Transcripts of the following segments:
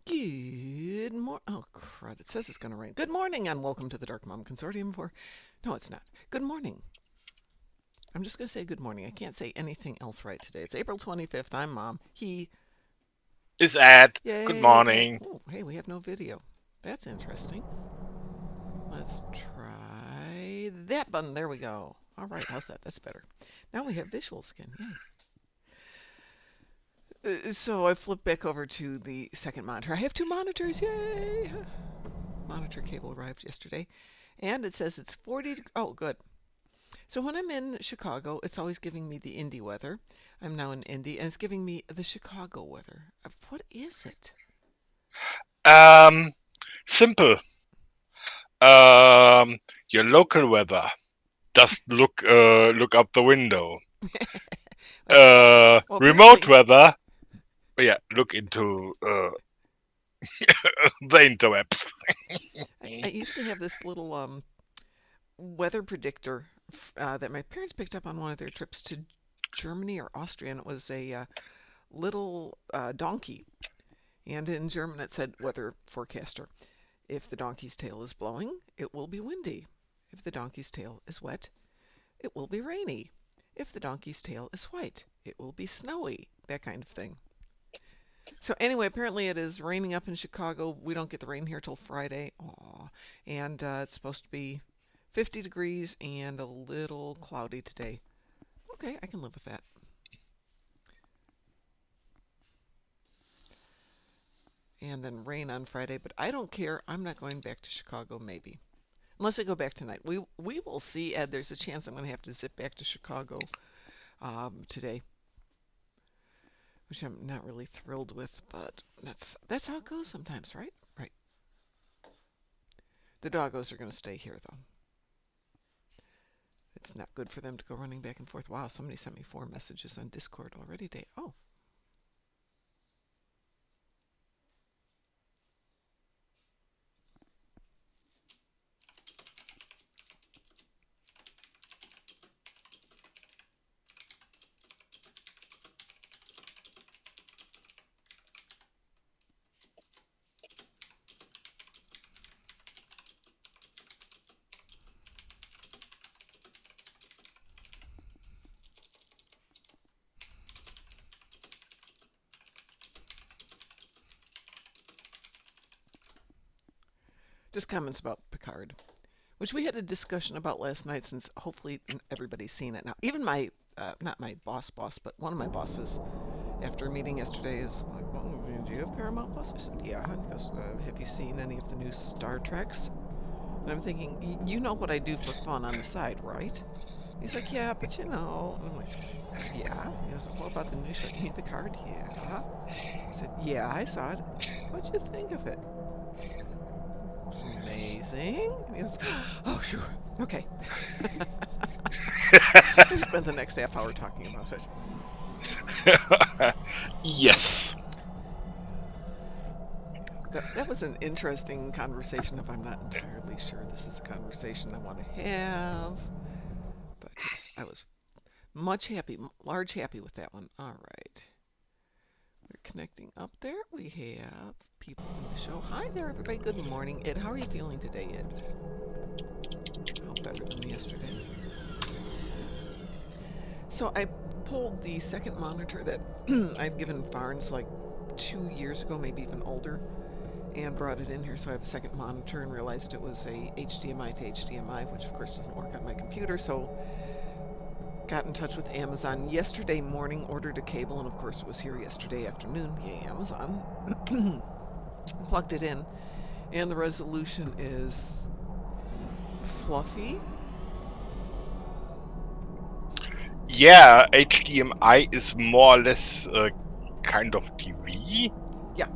Good morning. Oh, crud. It says it's going to rain. Good morning and welcome to the Dark Mom Consortium for. No, it's not. Good morning. I'm just going to say good morning. I can't say anything else right today. It's April 25th. I'm Mom. He. Is Ed. Good Yay. morning. Oh, hey, we have no video. That's interesting. Let's try that button. There we go. All right, how's that? That's better. Now we have visuals again. Yay. So I flipped back over to the second monitor. I have two monitors. Yay! Monitor cable arrived yesterday. And it says it's 40. Oh, good. So when I'm in Chicago, it's always giving me the Indy weather. I'm now in Indy, and it's giving me the Chicago weather. What is it? Um, Simple. Um, your local weather. Just look out the window. well, Remote apparently, weather. Yeah, look into the interwebs. I used to have this little weather predictor that my parents picked up on one of their trips to Germany or Austria, and it was a little donkey. And in German, it said weather forecaster. If the donkey's tail is blowing, it will be windy. If the donkey's tail is wet, it will be rainy. If the donkey's tail is white, it will be snowy. That kind of thing. So anyway, apparently it is raining up in Chicago. We don't get the rain here till Friday. Aw. And it's supposed to be 50 degrees and a little cloudy today. Okay, I can live with that. And then rain on Friday, but I don't care. I'm not going back to Chicago maybe. Unless I go back tonight. We will see, Ed. There's a chance I'm going to have to zip back to Chicago today, which I'm not really thrilled with, but that's how it goes sometimes, right? Right. The doggos are going to stay here, though. It's not good for them to go running back and forth. Wow, somebody sent me 4 messages on Discord already today. Oh. Just comments about Picard, which we had a discussion about last night since hopefully everybody's seen it now. Even my, not my boss, but one of my bosses after a meeting yesterday is like, well, do you have Paramount Plus? I said, yeah. He goes, have you seen any of the new Star Treks? And I'm thinking, you know what I do for fun on the side, right? He's like, yeah, but you know. And I'm like, yeah. He goes, what about the new show? You mean Picard? Yeah. I said, yeah, I saw it. What'd you think of it? It's amazing. And he goes, oh, sure. Okay. We spent the next half hour talking about it. Yes. That was an interesting conversation. If I'm not entirely sure this is a conversation I want to have, but yes, I was large happy with that one. All right, we're connecting up there. We have people on the show. Hi there, everybody. Good morning, Ed. How are you feeling today, Ed? Oh, better than yesterday. So I pulled the second monitor that I've given Farns like 2 years ago, maybe even older, and brought it in here so I have a second monitor and realized it was a HDMI to HDMI, which of course doesn't work on my computer. So got in touch with Amazon yesterday morning, ordered a cable, and of course it was here yesterday afternoon. Yay, Amazon. Plugged it in, and the resolution is fluffy. Yeah, HDMI is more or less kind of TV. Yeah,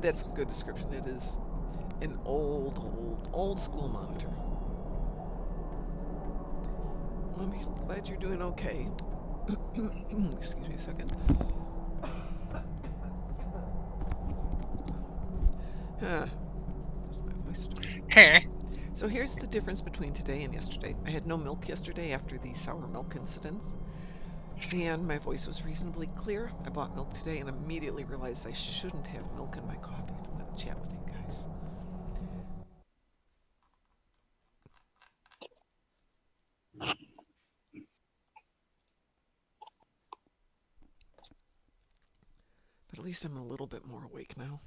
that's a good description. It is an old school monitor. I'm glad you're doing okay. Excuse me a second. Huh. My voice started. Huh. So here's the difference between today and yesterday. I had no milk yesterday after the sour milk incidents. And my voice was reasonably clear. I bought milk today and immediately realized I shouldn't have milk in my coffee if I'm going to chat with you guys. But at least I'm a little bit more awake now.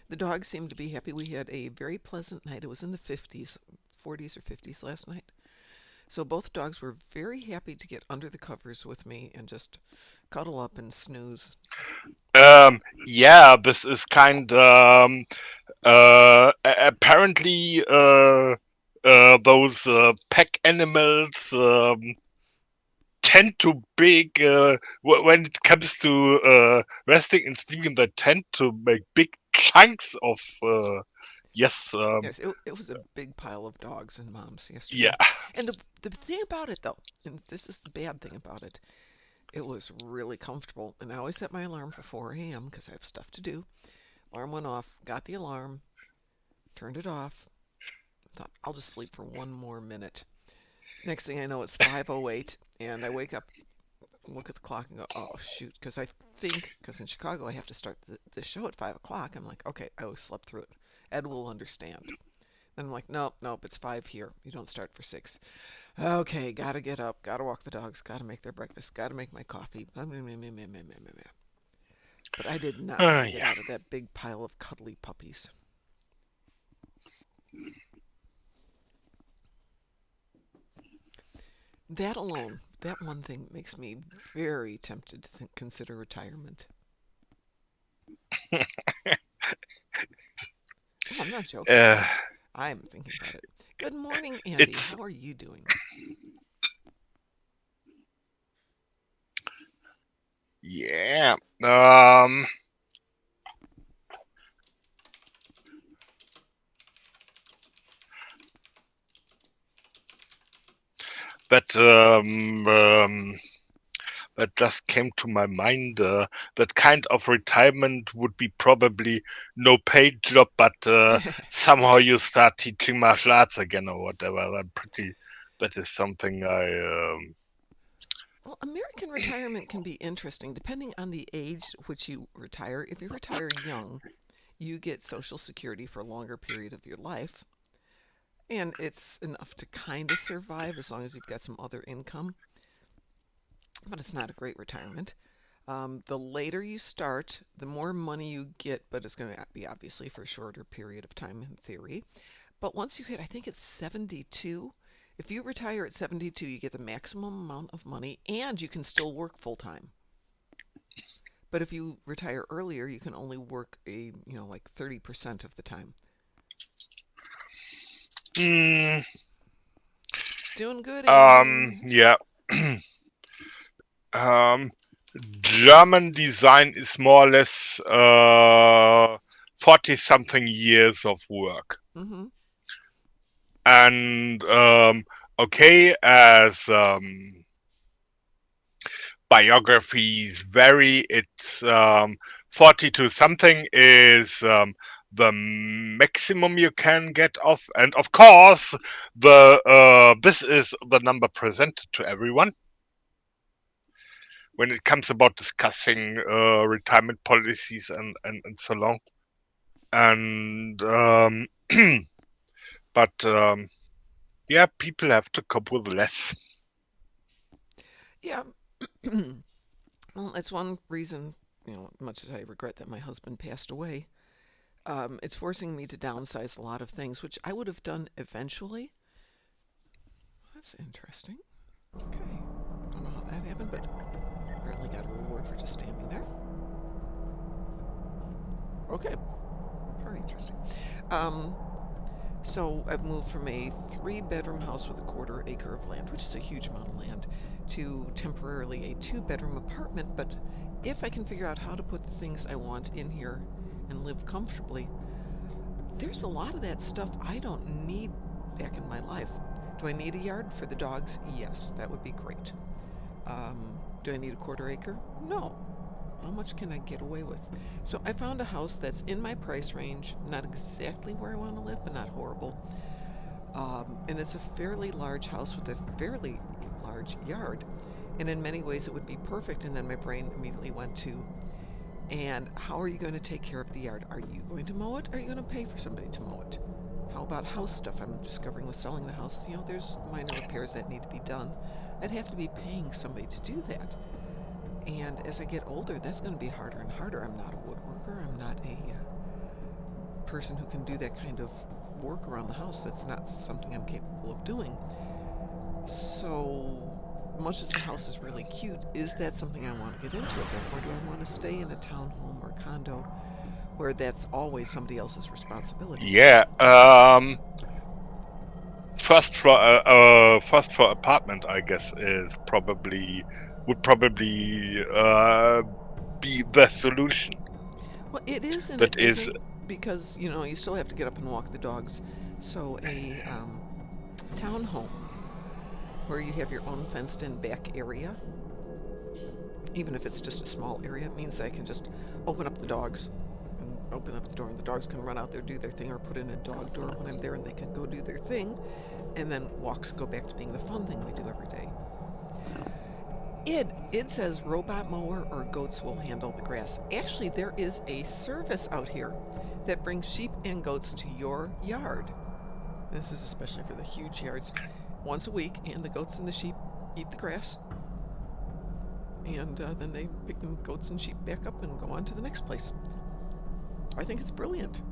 The dogs seemed to be happy. We had a very pleasant night. It was in the 50s, 40s or 50s last night. So both dogs were very happy to get under the covers with me and just cuddle up and snooze. Yeah, this is kind apparently those pack animals tend to big when it comes to resting and sleeping. They tend to make big chunks of yes, Yes, it was a big pile of dogs and moms yeah. yesterday. And the thing about it, though, and this is the bad thing about it, it was really comfortable. And I always set my alarm for 4 a.m. because I have stuff to do. Alarm went off, got the alarm, turned it off, thought I'll just sleep for one more minute. Next thing I know, it's 5:08, and I wake up, look at the clock, and go, "Oh shoot!" Because in Chicago I have to start the show at 5 o'clock. I'm like, "Okay, I always slept through it. Ed will understand." Then I'm like, "Nope, nope, it's 5 here. You don't start for 6." Okay, gotta get up, gotta walk the dogs, gotta make their breakfast, gotta make my coffee. But I did not want to get Yeah. out of that big pile of cuddly puppies. That alone, that one thing makes me very tempted to consider retirement. Oh, I'm not joking. uh, I'm thinking about it. Good morning, Andy. it's How are you doing? yeah. Um, but that just came to my mind. That kind of retirement would be probably no paid job, but somehow you start teaching martial arts again or whatever. That is something I. Well, American retirement can be interesting depending on the age which you retire. If you retire young, you get Social Security for a longer period of your life, and it's enough to kind of survive as long as you've got some other income, but it's not a great retirement. The later you start, the more money you get, but it's going to be obviously for a shorter period of time in theory. But once you hit, I think it's 72, if you retire at 72, you get the maximum amount of money and you can still work full time. But if you retire earlier, you can only work like 30% of the time. Mm, Doing good, Andy. yeah. um, German design is more or less 40 something years of work. Mm-hmm. And okay, as biographies vary, it's 40 to something is the maximum you can get off. And of course, this is the number presented to everyone when it comes about discussing retirement policies and so on. And but yeah, people have to cope with less. Yeah. Well, that's one reason, much as I regret that my husband passed away, it's forcing me to downsize a lot of things, which I would have done eventually. That's interesting. Okay. Don't know how that happened, but apparently got a reward for just standing there. Okay. Very interesting. Um, so I've moved from a 3-bedroom house with a quarter acre of land, which is a huge amount of land, to temporarily a 2-bedroom apartment. But if I can figure out how to put the things I want in here and live comfortably, there's a lot of that stuff I don't need back in my life. Do I need a yard for the dogs? Yes, that would be great. Do I need a quarter acre? No. How much can I get away with? So I found a house that's in my price range, not exactly where I want to live, but not horrible. And it's a fairly large house with a fairly large yard. And in many ways, it would be perfect. And then my brain immediately went to, and how are you going to take care of the yard? Are you going to mow it? Or are you going to pay for somebody to mow it? How about house stuff? I'm discovering with selling the house, there's minor repairs that need to be done. I'd have to be paying somebody to do that. And as I get older, that's going to be harder and harder. I'm not a woodworker. I'm not a person who can do that kind of work around the house. That's not something I'm capable of doing. So much as the house is really cute, is that something I want to get into again? Or do I want to stay in a townhome or condo where that's always somebody else's responsibility? Yeah. First for apartment, I guess, would probably be the solution. Well, it is and it That is, isn't because, you still have to get up and walk the dogs. So a townhome where you have your own fenced-in back area, even if it's just a small area, it means that I can just open up the dogs and open up the door, and the dogs can run out there, do their thing, or put in a dog door when I'm there, and they can go do their thing, and then walks go back to being the fun thing we do every day. It says robot mower or goats will handle the grass. Actually, there is a service out here that brings sheep and goats to your yard. This is especially for the huge yards. Once a week, and the goats and the sheep eat the grass. And then they pick the goats and sheep back up and go on to the next place. I think it's brilliant.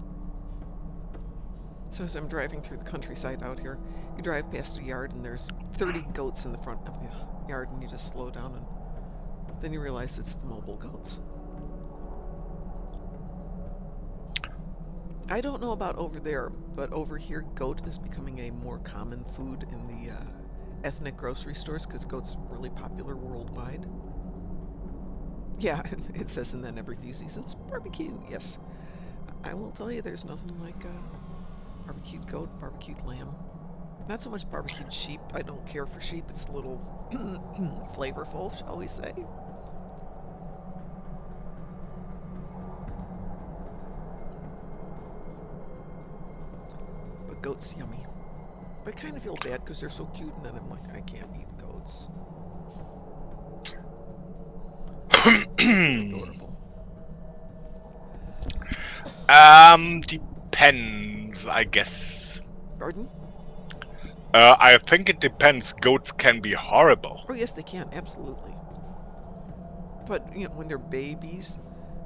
So as I'm driving through the countryside out here, you drive past a yard and there's 30 goats in the front of the yard, and you just slow down, and then you realize it's the mobile goats. I don't know about over there, but over here, goat is becoming a more common food in the ethnic grocery stores because goat's really popular worldwide. Yeah, it says, and then every few seasons, barbecue, yes. I will tell you, there's nothing like barbecued goat, barbecued lamb. Not so much barbecued sheep. I don't care for sheep. It's a little flavorful, shall we say. But goat's yummy. But I kind of feel bad because they're so cute, and then I'm like, I can't eat goats. Adorable. depends, I guess. Pardon? I think it depends. Goats can be horrible. Oh, yes, they can. Absolutely. But, when they're babies,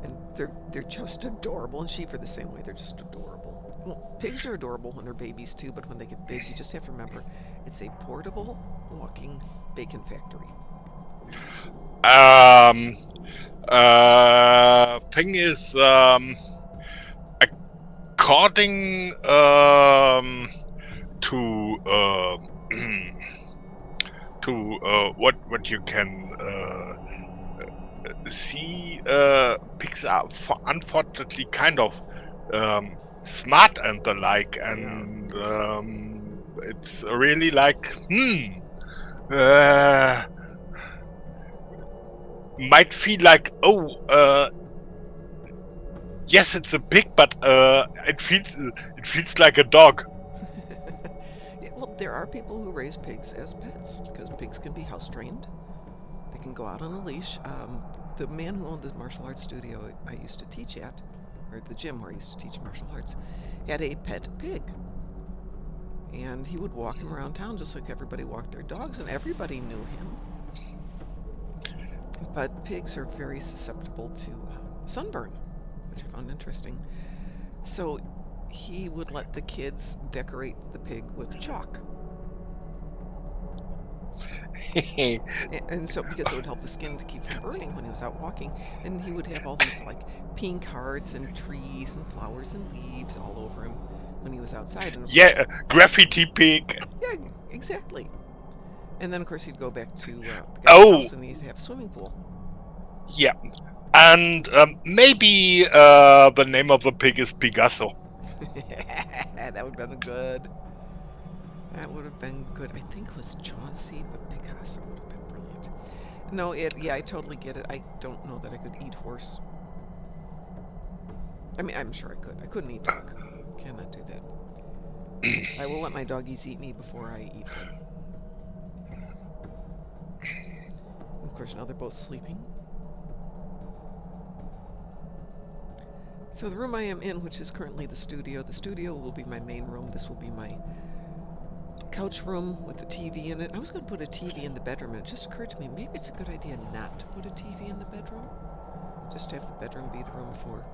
and they're just adorable, and sheep are the same way. They're just adorable. Well, pigs are adorable when they're babies, too, but when they get big, you just have to remember, it's a portable, walking bacon factory. Thing is, according to what you can see, pigs are unfortunately kind of smart and the like, and it's really like might feel like, yes, it's a pig, but it feels like a dog. Yeah, well, there are people who raise pigs as pets because pigs can be house trained. They can go out on a leash. The man who owned the martial arts studio I used to teach at, or the gym where I used to teach martial arts, had a pet pig. And he would walk him around town just like everybody walked their dogs, and everybody knew him. But pigs are very susceptible to sunburn, which I found interesting. So he would let the kids decorate the pig with chalk. And so, because it would help the skin to keep from burning when he was out walking, and he would have all these like pink hearts and trees and flowers and leaves all over him when he was outside. And Yeah, graffiti pig. Yeah, exactly. And then of course he'd go back to the guy's house and he'd have a swimming pool. Yeah, and maybe the name of the pig is Picasso. That would have been good. That would have been good. I think it was Chauncey, but Picasso would have been brilliant. No, yeah, I totally get it. I don't know that I could eat horse. I mean, I'm sure I could. I couldn't eat dog. Cannot do that. I will let my doggies eat me before I eat them. Of course, now they're both sleeping. So the room I am in, which is currently the studio will be my main room. This will be my couch room with the TV in it. I was going to put a TV in the bedroom, and it just occurred to me, maybe it's a good idea not to put a TV in the bedroom. Just have the bedroom be the room for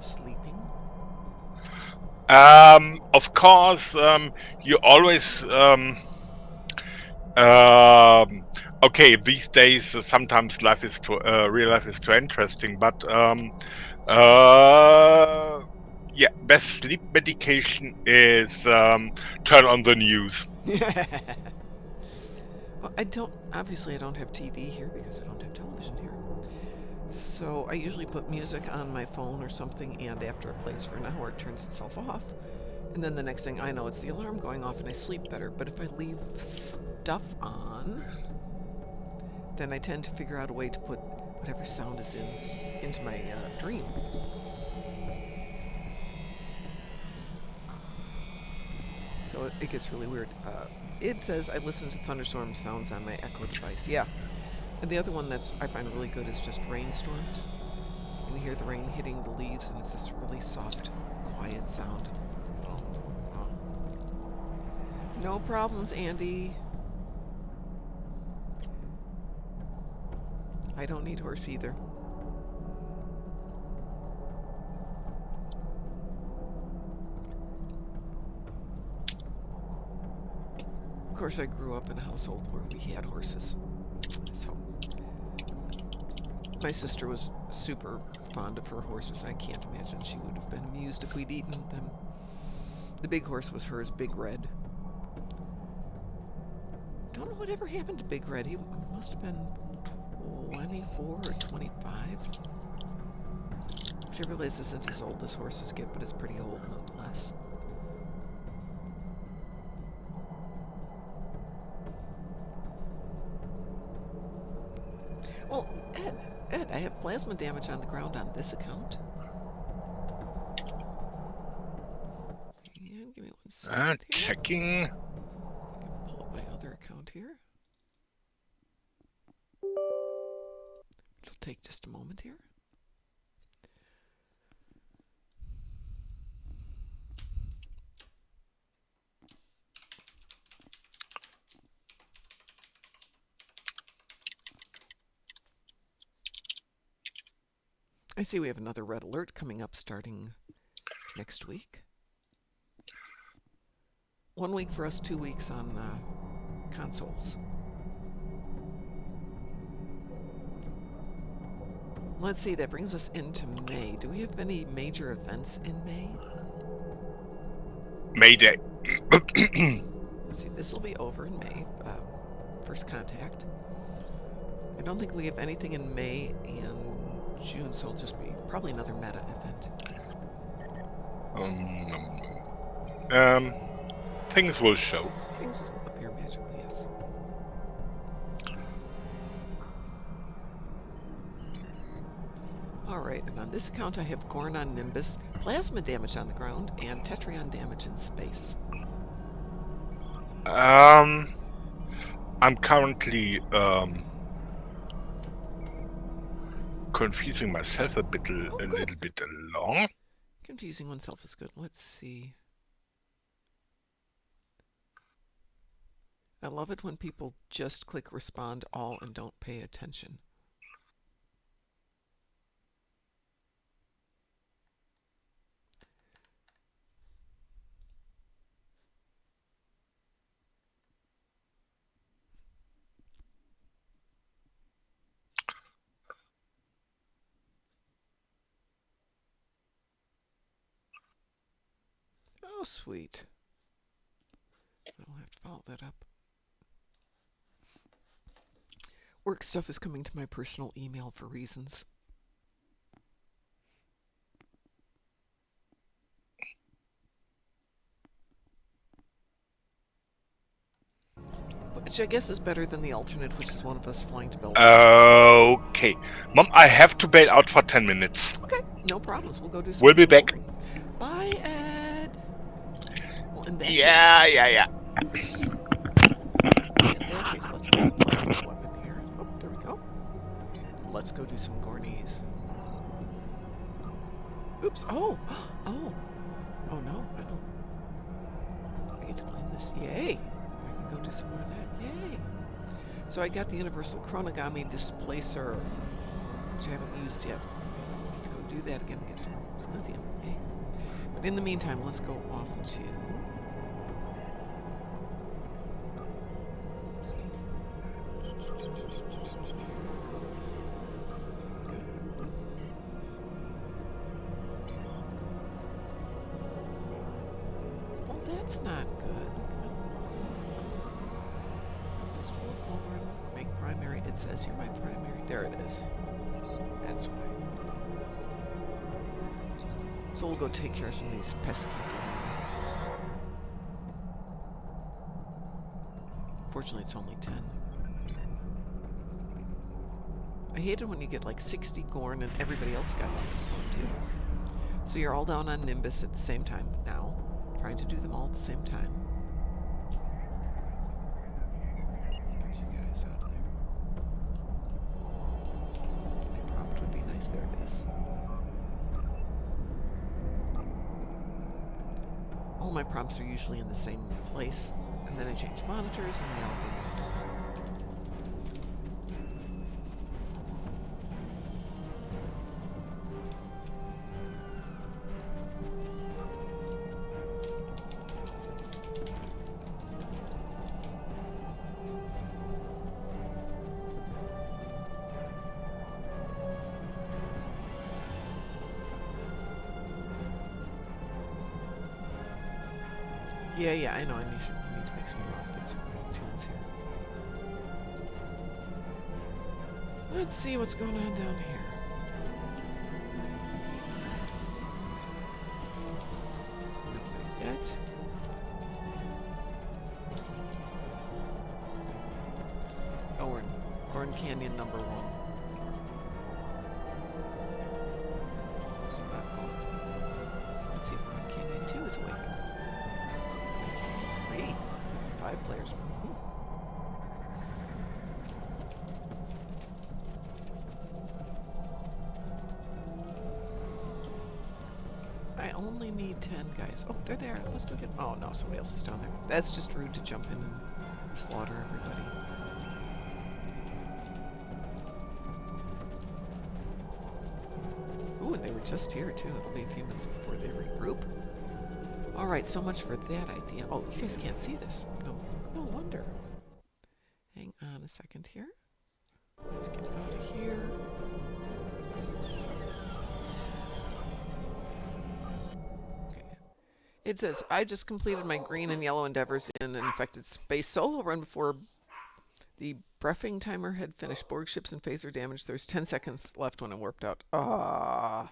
sleeping. Of course, you always okay. These days, sometimes real life is too interesting, but yeah, best sleep medication is turn on the news. Well, obviously I don't have TV here because I don't have television here. So I usually put music on my phone or something, and after it plays for an hour, it turns itself off. And then the next thing I know, it's the alarm going off and I sleep better. But if I leave stuff on, then I tend to figure out a way to put whatever sound is into my dream. So it gets really weird. It says I listen to thunderstorm sounds on my Echo device. Yeah. And the other one I find really good is just rainstorms. And you hear the rain hitting the leaves, and it's this really soft, quiet sound. Oh. No problems, Andy. I don't need horse either. Of course, I grew up in a household where we had horses. So my sister was super fond of her horses. I can't imagine she would have been amused if we'd eaten them. The big horse was hers, Big Red. Don't know whatever happened to Big Red. He must have been 24 or 25. Which I realize isn't as old as horses get, but it's pretty old nonetheless. Well, Ed, I have plasma damage on the ground on this account. And give me 1 second. Checking. I can pull up my other account here. It'll take just a moment here. I see we have another red alert coming up starting next week. 1 week for us, 2 weeks on consoles. Let's see, that brings us into May. Do we have any major events in May? Mayday. Let's see, this will be over in May. First Contact. I don't think we have anything in May and June, so it'll just be probably another meta event. Things will show. Things will appear magically, yes. Alright, and on this account I have Gornon Nimbus, plasma damage on the ground, and Tetrion damage in space. I'm currently confusing myself a little bit along. Confusing oneself is good. Let's see. I love it when people just click respond all and don't pay attention. Oh, sweet. I'll have to follow that up. Work stuff is coming to my personal email for reasons. Which I guess is better than the alternate, which is one of us flying to Belgium. Okay. Mom, I have to bail out for 10 minutes. Okay, no problems. We'll go do something. We'll be back. Bye, Ed. Well, yeah. In that case, let's get a plasma weapon here. Oh, there we go. let's go do some Gornies. Oops. Oh! Oh! Oh no, I don't. I get to climb this. Yay! I can go do some more of that. Yay! So I got the Universal Chronogami Displacer, which I haven't used yet. I need to go do that again and get some lithium. Yay. But in the meantime, let's go off to... Oh, that's not good. Festival of Corn, make primary. It says you're my primary. There it is. That's why. So we'll go take care of some of these pesky guys. Fortunately, it's only 10. I hate it when you get like 60 Gorn and everybody else got 60 Gorn too. So you're all down on Nimbus at the same time now. Trying to do them all at the same time. Let's get you guys out there. My prompt would be nice. There it is. All my prompts are usually in the same place, and then I change monitors and they all go moved. Yeah, I know. I need to make some more outfits for my tunes here. Let's see what's going on down here. Nothing yet. Oh, we're in Gorn Canyon number 1. So not Gorn. Let's see if Gorn Canyon 2 is awake. 5 players. I only need 10 guys. Oh, they're there. Let's go get... Oh, no, somebody else is down there. That's just rude to jump in and slaughter everybody. Ooh, and they were just here, too. It'll be a few minutes before they regroup. Alright, so much for that idea. Oh, you guys can't see this. No wonder. Hang on a second here. Let's get out of here. Okay. It says, I just completed my green and yellow endeavors in an infected space solo run before the briefing timer had finished. Borg ships and phaser damage. There's 10 seconds left when it warped out. Ah.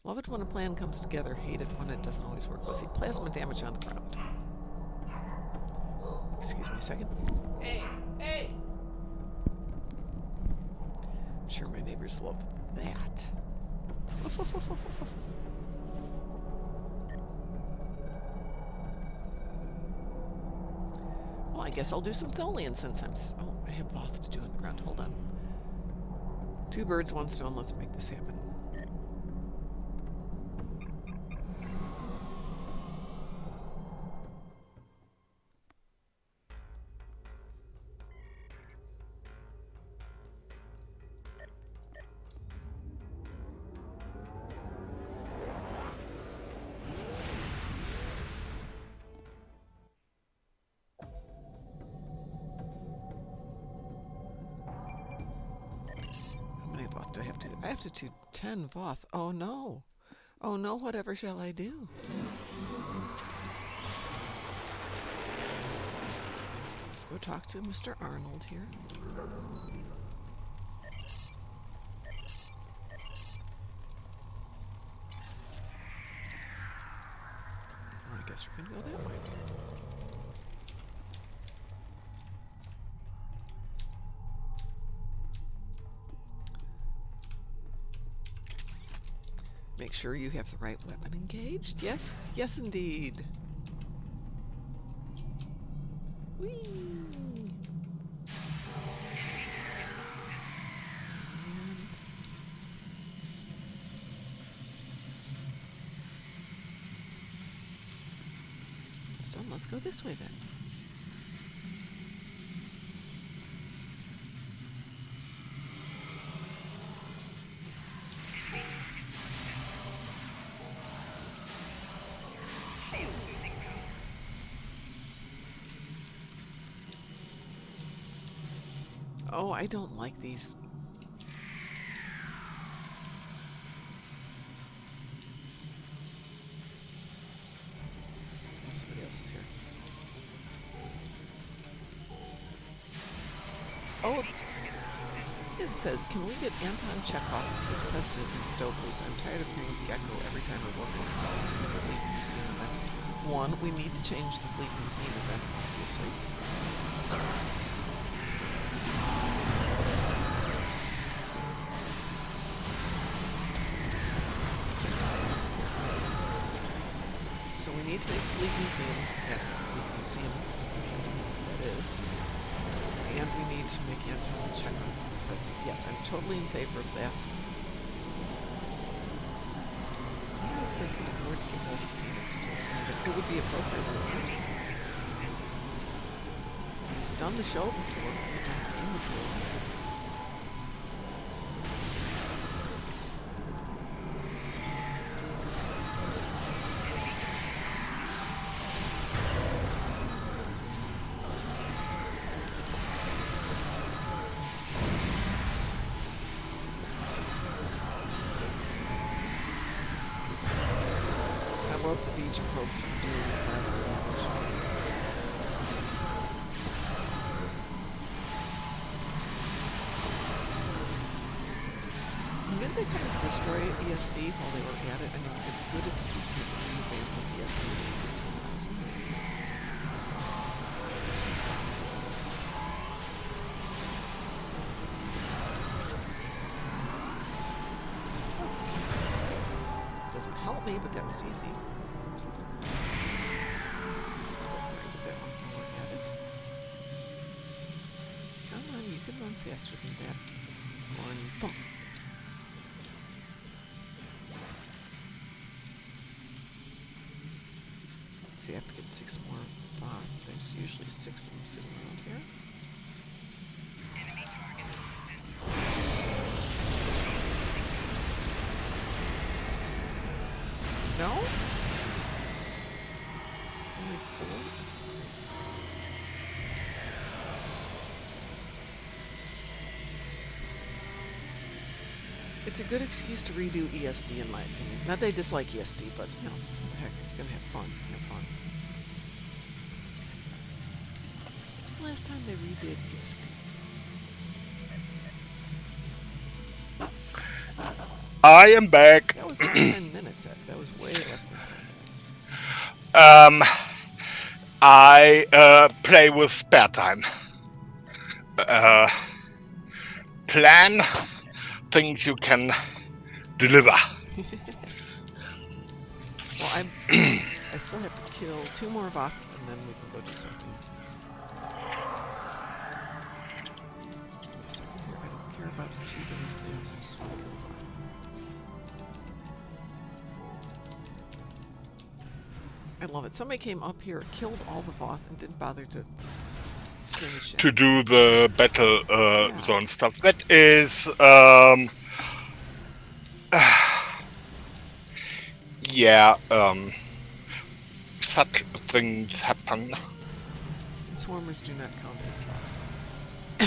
Love it when a plan comes together, hate it when it doesn't always work. Let's see, plasma damage on the ground. Excuse me a second. Hey! I'm sure my neighbors love that. Well, I guess I'll do some Tholian since oh, I have Voth to do on the ground. Hold on. 2 birds, 1 stone. Let's make this happen. Do I have to do? I have to do 10 Voth. Oh no. Oh no, whatever shall I do? Let's go talk to Mr. Arnold here. Well, I guess we're gonna go that way. Make sure you have the right weapon engaged. Yes, yes indeed. Whee! let's go this way then. Oh, I don't like these. Oh, somebody else is here. Oh, it says, can we get Anton Chekhov as president in Stokely's? I'm tired of hearing Gecko every time we work in the Fleet Museum event. One, we need to change the Fleet Museum event, obviously. So we need to make Fleet Museum at Fleet Museum, that is. And we need to make Anton Chekhov president. Yes, I'm totally in favor of that. I don't know if they could afford to get that to do it. It would be appropriate. He's done the show before. He's done the game before. How about the beach probes from doing the plasma damage? Didn't they kind of destroy ESD while they were at it? I mean, it's a good excuse to revamp with ESD in these 15 miles. Doesn't help me, but that was easy. Come on, you can run faster than that. One bump. So you have to get 6 more. There's usually 6 of them sitting around here. No? Only 4? It's a good excuse to redo ESD in my opinion. Not that I dislike ESD, but you know, what the heck, you're gonna have fun. Have fun. When was the last time they redid ESD? I am back. That was not 10 minutes. That was way less than 10 minutes. I play with spare time. Plan things you can deliver. Well, I still have to kill 2 more Voth, and then we can go do something. I don't care about achieving anything else. I just want to kill Voth. I love it. Somebody came up here, killed all the Voth, and didn't bother to finish it. To do the battle zone stuff. That is such things happen. Swarmers do not count as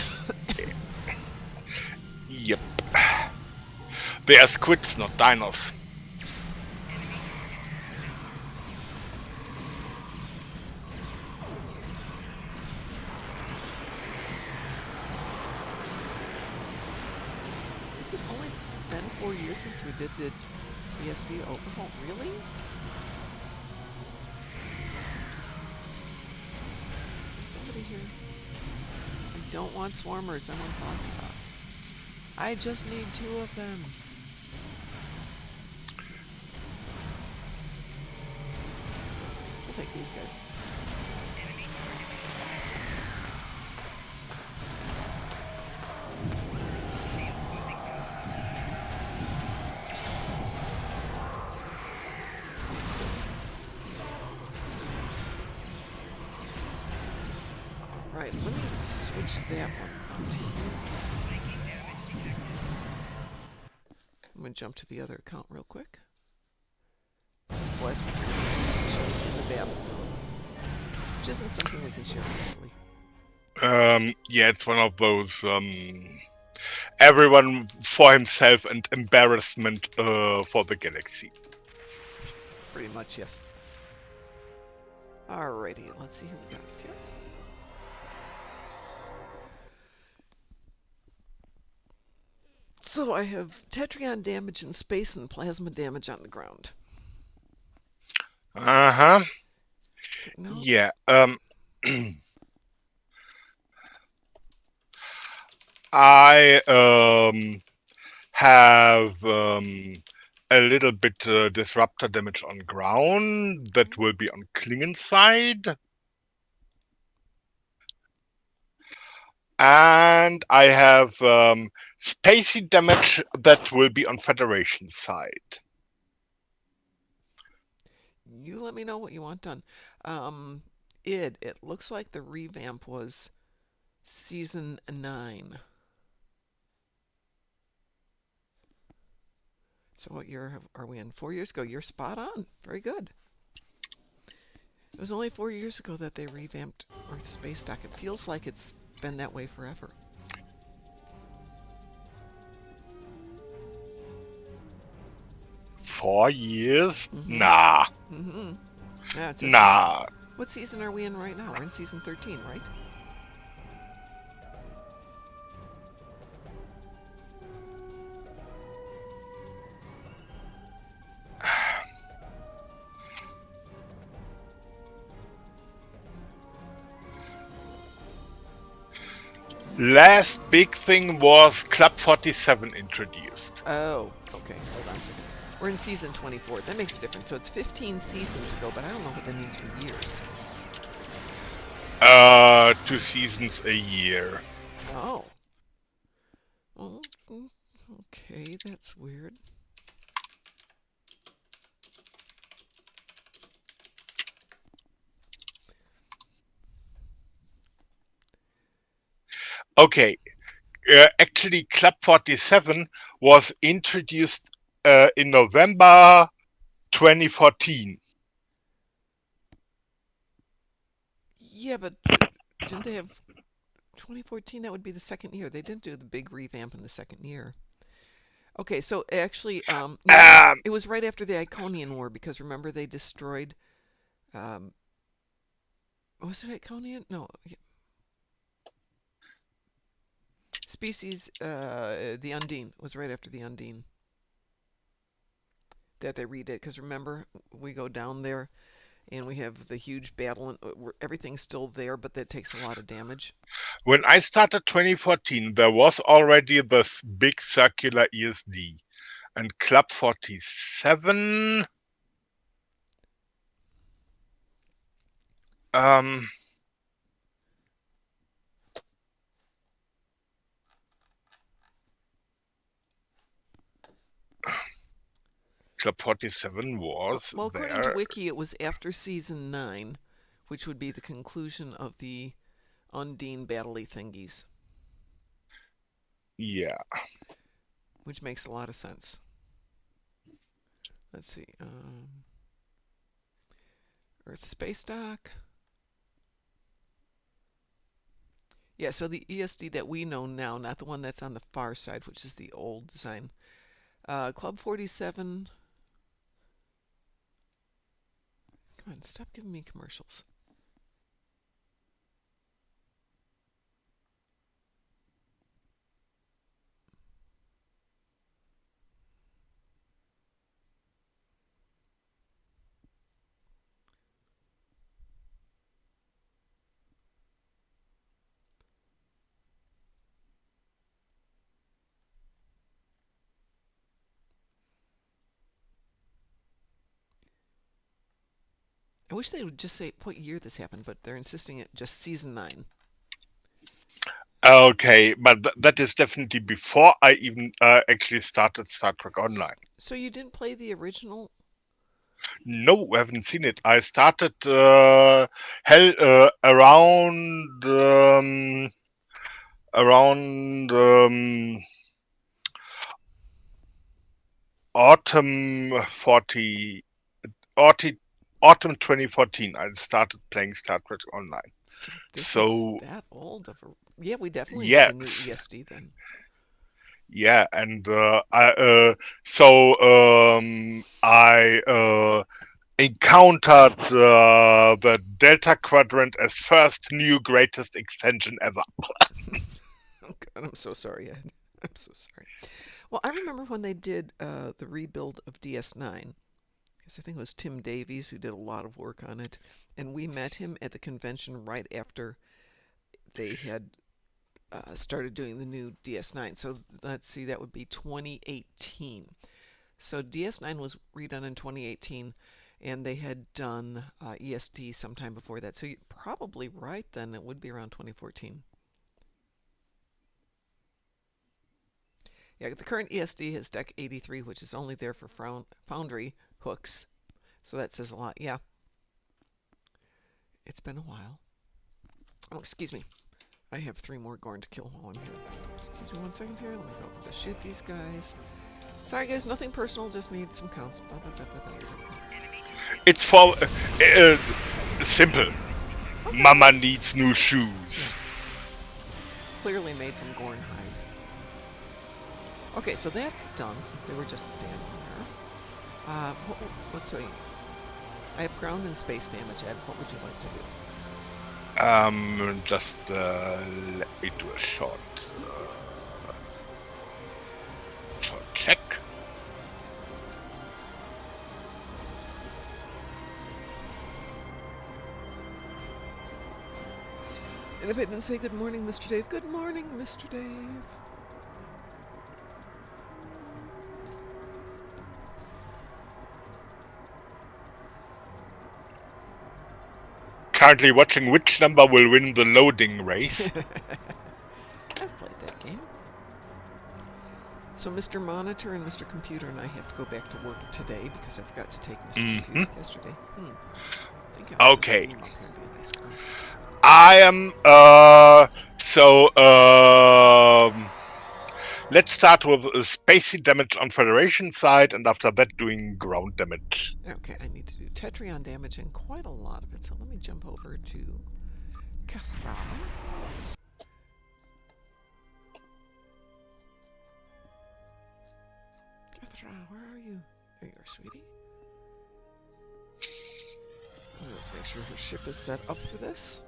Voth. Yep. They are squids, not dinos. Has it only been 4 years since we did the ESD overhaul? Really? There's somebody here. I don't want swarmers. I want Voth. I just need 2 of them. We'll take these guys. Alright, let me switch that one out here. I'm going to jump to the other account real quick. Since the last one shows me the battle zone, which isn't something we can share easily. Yeah, it's one of those everyone for himself and embarrassment for the galaxy. Pretty much, yes. Alrighty, let's see who we got here. So I have Tetrion damage in space and plasma damage on the ground. Uh-huh. No? Yeah. I have a little bit disruptor damage on ground that will be on Klingon side. And I have spacey damage that will be on Federation side. You let me know what you want done. It looks like the revamp was season 9. So what year are we in? 4 years ago. You're spot on. Very good. It was only 4 years ago that they revamped Earth Space Dock. It feels like it's been that way forever. Four years? Nah. Mm-hmm. Yeah, Nah. What season are we in right now? We're in season 13, right? Last big thing was Club 47 introduced. Oh, okay. Hold on a second. We're in season 24. That makes a difference. So it's 15 seasons ago, but I don't know what that means for years. 2 seasons a year. Oh. Oh, okay, that's weird. Okay. Actually, Club 47 was introduced in November 2014. Yeah, but didn't they have 2014? That would be the second year. They didn't do the big revamp in the second year. Okay, so actually, it was right after the Iconian War because remember they destroyed. Was it Iconian? No. Species, the Undine was right after the Undine that they redid. Because remember, we go down there and we have the huge battle, and everything's still there, but that takes a lot of damage. When I started 2014, there was already this big circular ESD, and Club 47. Club 47 was well, according there. to Wiki, it was after season 9, which would be the conclusion of the Undine battle-y thingies. Yeah. Which makes a lot of sense. Let's see. Earth Space Dock. Yeah, so the ESD that we know now, not the one that's on the far side, which is the old design. Club 47. Come on, stop giving me commercials. I wish they would just say what year this happened, but they're insisting it just season 9. Okay, but that is definitely before I even actually started Star Trek Online. So you didn't play the original No, we haven't seen it. I started hell around autumn 40 autumn autumn 2014. I started playing Star Trek Online. So this is So that old of a... Yeah, we definitely need a new yes, ESD then. yeah, and I encountered the Delta Quadrant as first new greatest extension ever. Oh God, I'm so sorry, Ed. I'm so sorry. Well, I remember when they did the rebuild of DS9, because I think it was Tim Davies who did a lot of work on it, and we met him at the convention right after they had started doing the new DS9. So let's see, that would be 2018. So DS9 was redone in 2018, and they had done ESD sometime before that. So you're probably right then, it would be around 2014. Yeah, the current ESD has Deck 83, which is only there for Foundry hooks. So that says a lot. Yeah, it's been a while. Oh, excuse me. I have 3 more Gorn to kill while I'm here. Excuse me 1 second here. Let me go just shoot these guys. Sorry, guys, nothing personal. Just need some counts. It's for simple. Okay. Mama needs new shoes. Clearly made from Gorn hide. Okay, so that's done since they were just standing there. Let's see. I have ground and space damage, Ed. What would you like to do? Just let me do a short check. And if I didn't say good morning, Mr. Dave, good morning, Mr. Dave. Currently watching which number will win the loading race. I've played that game. So Mr. Monitor and Mr. Computer and I have to go back to work today because I forgot to take Mr. Computer yesterday. I think I'll Okay. just leave him up here and be a nice girl. I am let's start with spacey damage on Federation side, and after that doing ground damage. Okay, I need to do Tetrion damage and quite a lot of it, so let me jump over to Cathra. Cathra, where are you? There you are, sweetie. Let's make sure her ship is set up for this.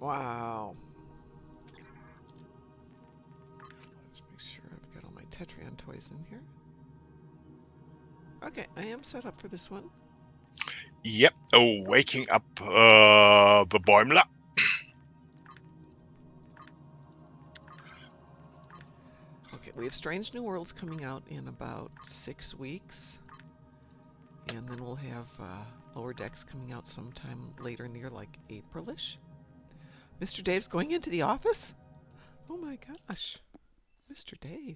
Wow. Let's make sure I've got all my Tetrion toys in here. Okay, I am set up for this one. Yep. Oh, waking up the Boimler. Okay, we have Strange New Worlds coming out in about 6 weeks. And then we'll have Lower Decks coming out sometime later in the year, like April-ish. Mr. Dave's going into the office? Oh my gosh. Mr. Dave.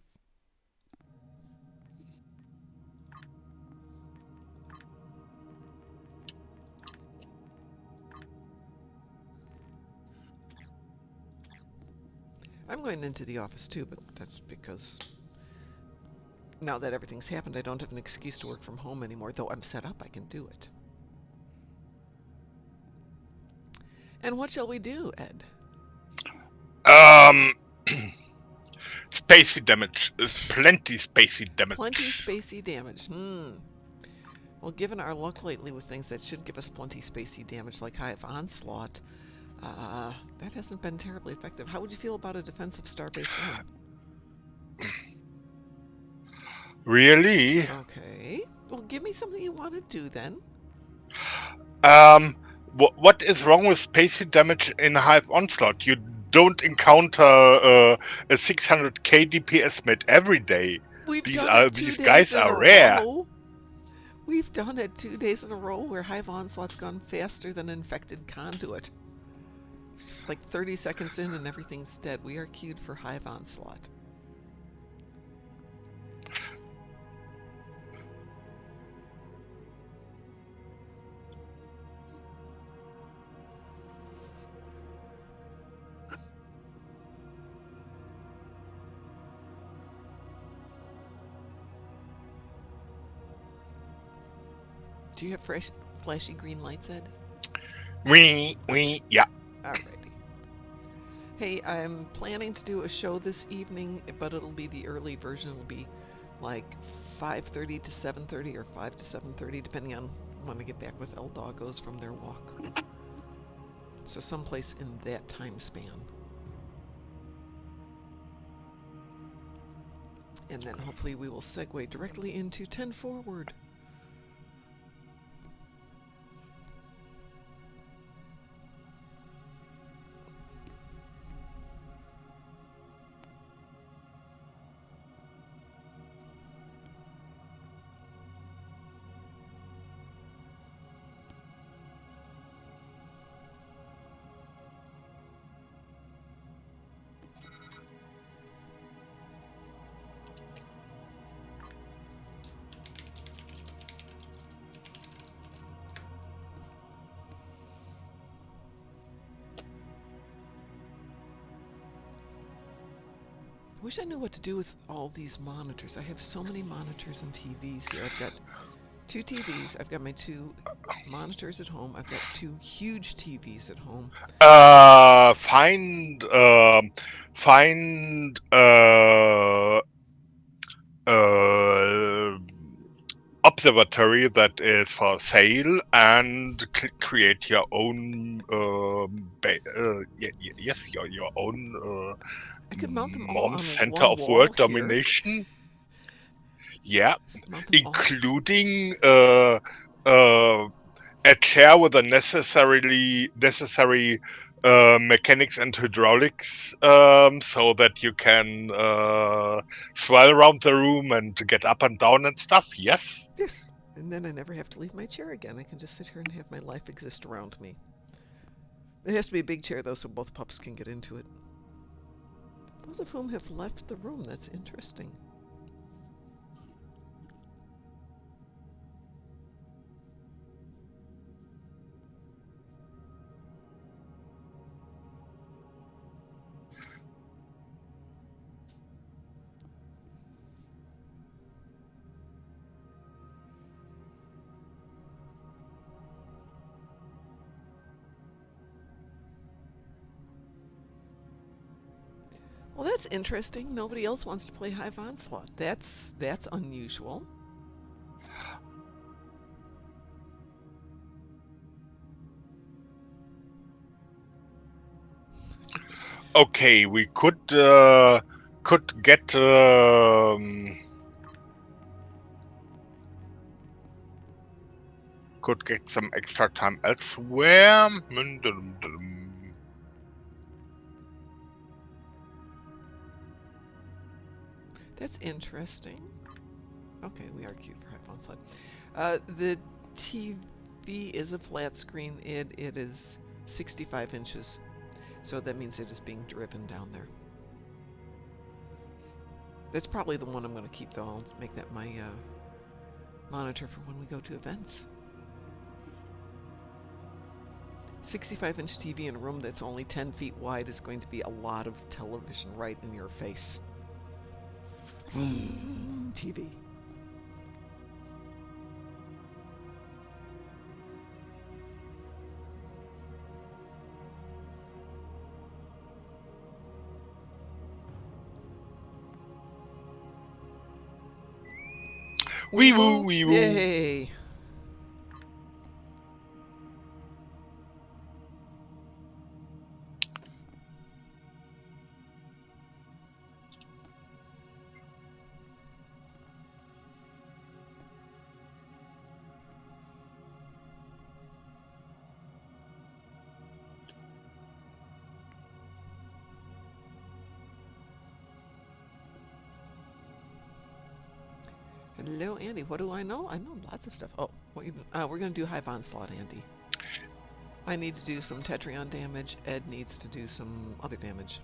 I'm going into the office too, but that's because now that everything's happened, I don't have an excuse to work from home anymore. Though I'm set up, I can do it. And what shall we do, Ed? Spacey damage. Plenty spacey damage. Plenty spacey damage. Well, given our luck lately with things that should give us plenty spacey damage, like Hive Onslaught, that hasn't been terribly effective. How would you feel about a defensive Starbase 1? Really? Okay. Well, give me something you want to do then. What is wrong with spacey damage in Hive Onslaught? You don't encounter a 600k DPS mate every day. These guys are rare. We've done it 2 days in a row where Hive Onslaught's gone faster than Infected Conduit. It's just like 30 seconds in and everything's dead. We are queued for Hive Onslaught. Do you have flashy green lights, Ed? Yeah. Alrighty. Hey, I'm planning to do a show this evening, but it'll be the early version. It'll be like 5:30 to 7:30 or 5 to 7:30, depending on when I get back with El Doggos from their walk. So someplace in that time span. And then hopefully we will segue directly into 10 Forward. I wish I knew what to do with all these monitors. I have so many monitors and TVs here. I've got 2 TVs. I've got my 2 monitors at home. I've got 2 huge TVs at home. Find observatory that is for sale and create your own yes, your own I could mount them all mom on center one of wall world here. domination. Yeah, Just mount them all. including a chair with the necessary mechanics and hydraulics, so that you can swirl around the room and get up and down and stuff. Yes. Yes. And then I never have to leave my chair again. I can just sit here and have my life exist around me. It has to be a big chair, though, so both pups can get into it. Both of whom have left the room. That's interesting. Well, that's interesting. Nobody else wants to play Hive Onslaught. That's unusual. Okay, we could get some extra time elsewhere. That's interesting. Okay, we are cute for Hive Onslaught. The TV is a flat screen. It is 65 inches. So that means it is being driven down there. That's probably the one I'm going to keep, though. I'll make that my monitor for when we go to events. 65-inch TV in a room that's only 10 feet wide is going to be a lot of television right in your face. TV. Wee woo, wee woo. Yay! Hello, Andy. What do I know? I know lots of stuff. Oh, we're going to do Hive Onslaught, Andy. I need to do some Tetrion damage. Ed needs to do some other damage.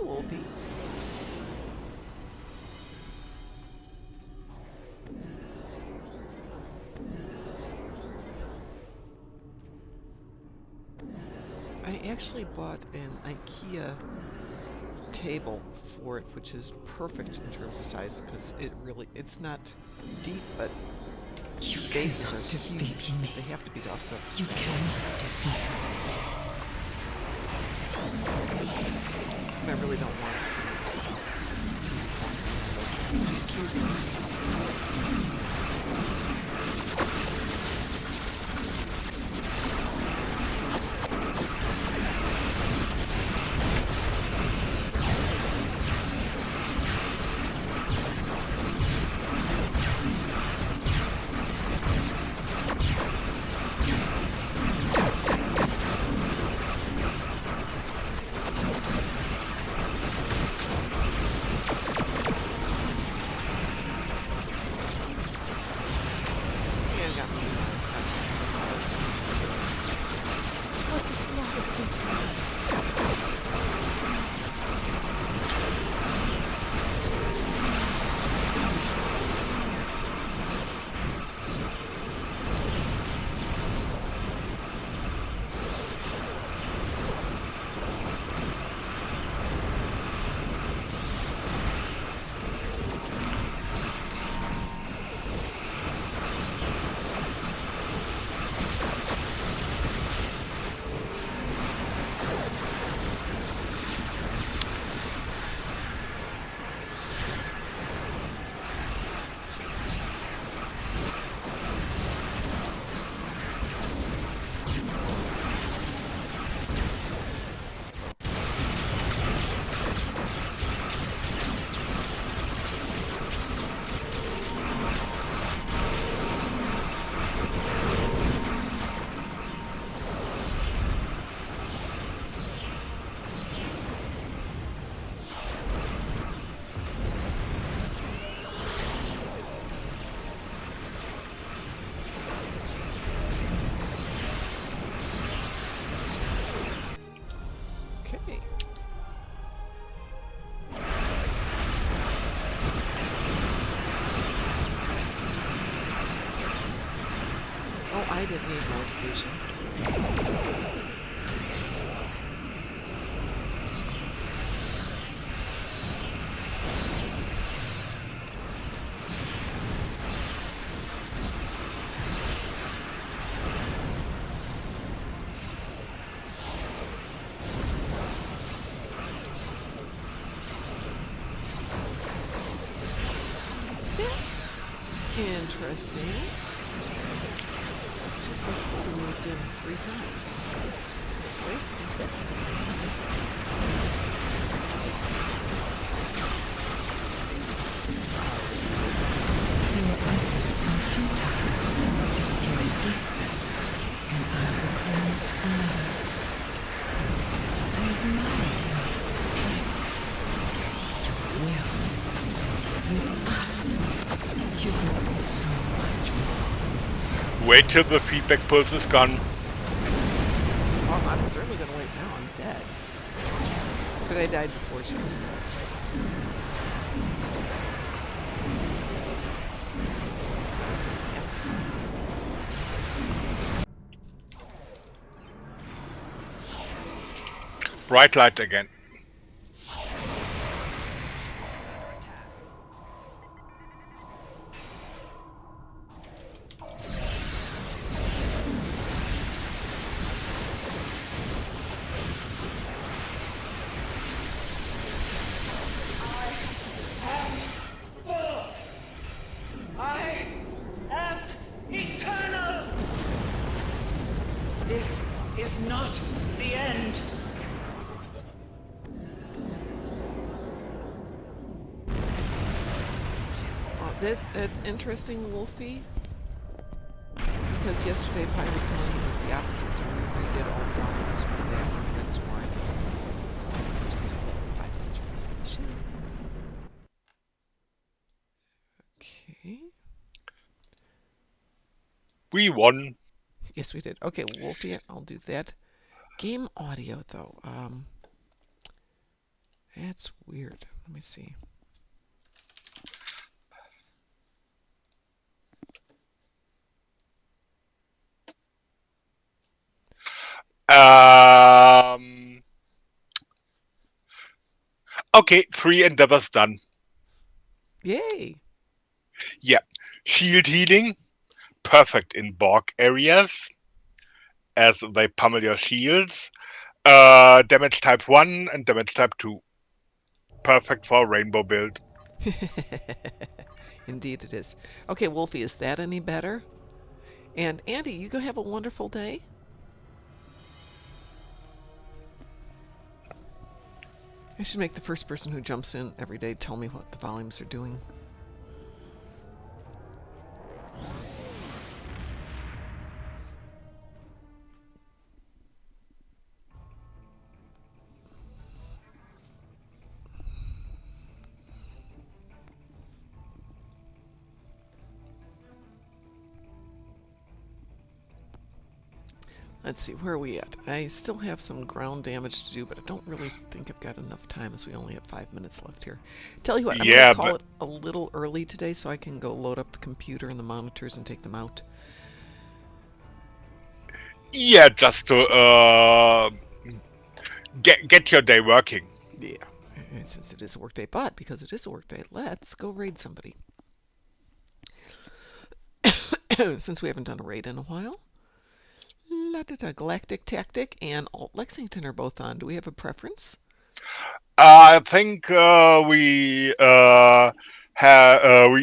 Wolfie. I actually bought an IKEA table for it, which is perfect in terms of size because it's not deep, but You the bases cannot are defeat huge. me. They have to be off, so You cannot defeat I really don't want to. She's cute. And got me. Let the slaughter continue. Okay. Oh, I didn't need motivation. Interesting. She moved in 3 times. Wait, what's Your efforts are futile. Destroy this vessel, and I will close another. I admire your strength, your will. With us, you will be so much more. Wait till the feedback pulse is gone. Oh, I was certainly going to wait now. I'm dead. But I died before she was. Bright light again. I am eternal! This is not the end. That's interesting, Wolfie. Because yesterday Pirates One was the opposite, so we redid all the dominoes for that. That's why. Personally, I love 5 minutes from the show. Okay. We won. Yes, we did. Okay, Wolfie, I'll do that. Game audio, though. That That's weird. Let me see. Um, okay, 3 endeavors done. Yay! Yeah. Shield healing, perfect in Borg areas, as they pummel your shields. Damage type 1 and damage type 2. Perfect for a rainbow build. Indeed it is. Okay, Wolfie, is that any better? And Andy, you go have a wonderful day. I should make the first person who jumps in every day tell me what the volumes are doing. Let's see, where are we at? I still have some ground damage to do, but I don't really think I've got enough time as we only have 5 minutes left here. Tell you what, I'm going Yeah, to call but it a little early today so I can go load up the computer and the monitors and take them out. yeah, just to get your day working. Yeah, and since it is a workday, but because it is a workday, let's go raid somebody. Since we haven't done a raid in a while. Galactic Tactic and Alt Lexington are both on. Do we have a preference? I think we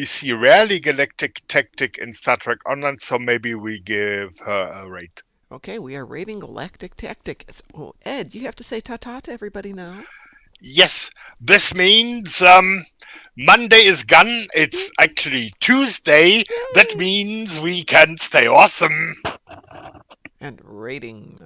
see rarely Galactic Tactic in Star Trek Online, so maybe we give her a rate. Okay, we are raiding Galactic Tactic. Oh, Ed, you have to say ta-ta to everybody now. Yes, this means Monday is gone. It's actually Tuesday. That Yay! means we can stay awesome. And raiding.